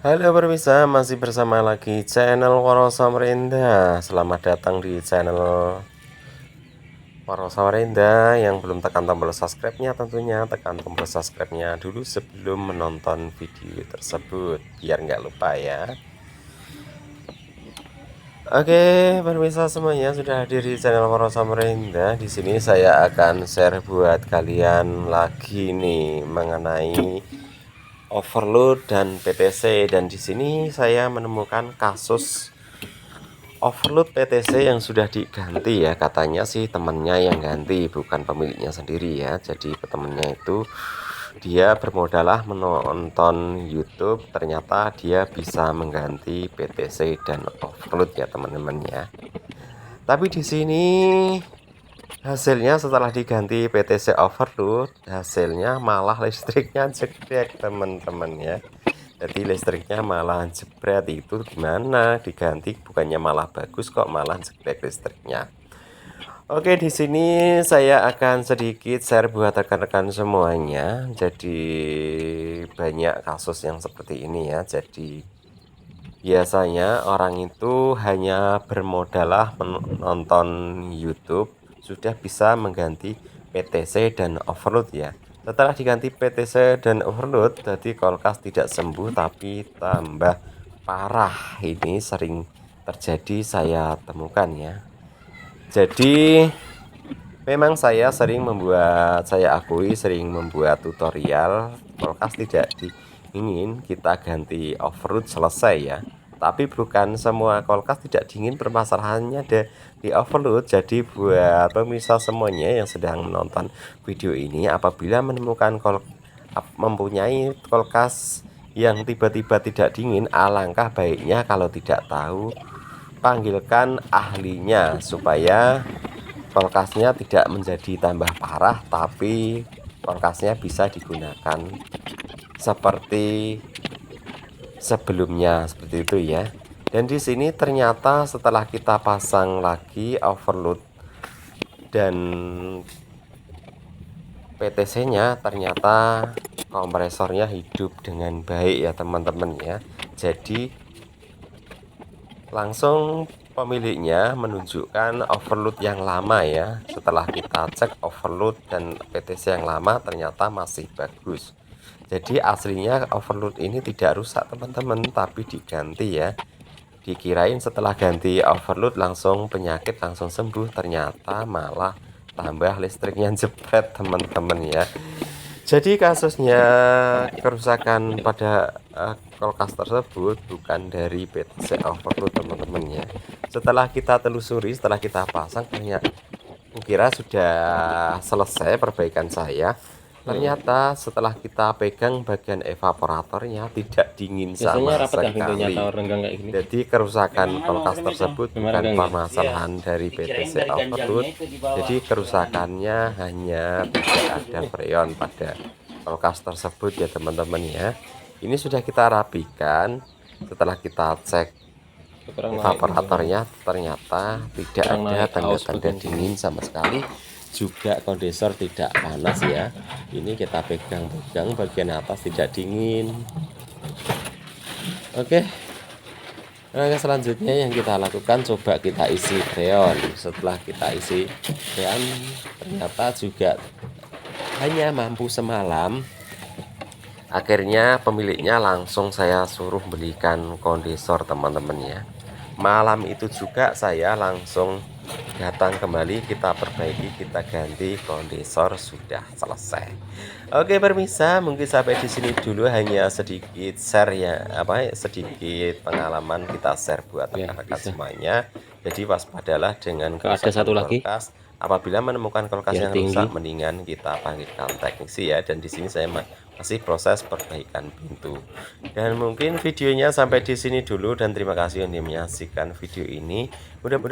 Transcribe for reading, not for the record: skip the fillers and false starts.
Halo pemirsa, masih bersama lagi channel Waro Samarinda. Selamat datang di channel Waro Samarinda. Yang belum tekan tombol subscribe-nya, tentunya tekan tombol subscribe-nya dulu sebelum menonton video tersebut, biar nggak lupa ya. Oke, pemirsa semuanya sudah hadir di channel Waro Samarinda. Di sini saya akan share buat kalian lagi nih mengenai overload dan PTC, dan di sini saya menemukan kasus overload PTC yang sudah diganti ya. Katanya sih temennya yang ganti, bukan pemiliknya sendiri ya. Jadi temennya itu dia bermodalah menonton YouTube, ternyata dia bisa mengganti PTC dan overload ya teman-teman ya. Tapi di sini hasilnya setelah diganti PTC overload, hasilnya malah listriknya jegrek teman-teman ya. Jadi listriknya malah jebret. Itu gimana, diganti bukannya malah bagus, kok malah jegrek listriknya. Oke, di sini saya akan sedikit share buat rekan-rekan semuanya. Jadi banyak kasus yang seperti ini ya. Jadi biasanya orang itu hanya bermodalah menonton YouTube sudah bisa mengganti PTC dan overload ya. Setelah diganti PTC dan overload, jadi kulkas tidak sembuh tapi tambah parah. Ini sering terjadi, saya temukan ya. Jadi memang saya akui sering membuat tutorial kulkas tidak dingin, kita ganti overload selesai ya. Tapi bukan semua kulkas tidak dingin, permasalahannya ada di overload. Jadi buat pemirsa semuanya yang sedang menonton video ini, apabila menemukan mempunyai kulkas yang tiba-tiba tidak dingin, alangkah baiknya kalau tidak tahu, panggilkan ahlinya supaya kulkasnya tidak menjadi tambah parah, tapi kulkasnya bisa digunakan seperti sebelumnya, seperti itu ya. Dan di sini ternyata setelah kita pasang lagi overload dan PTC-nya, ternyata kompresornya hidup dengan baik ya teman-teman ya. Jadi langsung pemiliknya menunjukkan overload yang lama ya. Setelah kita cek overload dan PTC yang lama, ternyata masih bagus. Jadi aslinya overload ini tidak rusak teman-teman, tapi diganti ya. Dikirain setelah ganti overload langsung penyakit langsung sembuh, ternyata malah tambah listriknya jepret teman-teman ya. Jadi kasusnya kerusakan pada kulkas tersebut bukan dari PTC overload teman-teman ya. Setelah kita telusuri, setelah kita pasang, ternyata kira sudah selesai perbaikan saya. Ternyata setelah kita pegang bagian evaporatornya tidak dingin sama sekali. Jadi kerusakan kulkas tersebut bukan permasalahan dari PTC overload. Jadi kerusakannya hanya tidak ada freon pada kulkas tersebut ya teman-teman ya. Ini sudah kita rapikan. Setelah kita cek evaporatornya, ternyata tidak ada tanda-tanda dingin sama sekali. Juga kondensor tidak panas ya. Ini kita pegang-pegang bagian atas tidak dingin. Oke, langkah selanjutnya yang kita lakukan, coba kita isi freon. Setelah kita isi freon, ternyata juga hanya mampu semalam. Akhirnya pemiliknya langsung saya suruh belikan kondensor teman-teman ya. Malam itu juga saya langsung datang kembali, kita perbaiki, kita ganti kondensor, sudah selesai. Oke pemirsa, mungkin sampai di sini dulu, hanya sedikit share ya, sedikit pengalaman kita share buat rekan-rekan semuanya. Jadi waspadalah dengan kerusakan kulkas. Apabila menemukan kulkas yang rusak, mendingan kita panggilkan teknisi ya. Dan di sini saya masih proses perbaikan pintu. Dan mungkin videonya sampai di sini dulu, dan terima kasih yang menyaksikan video ini. Mudah-mudahan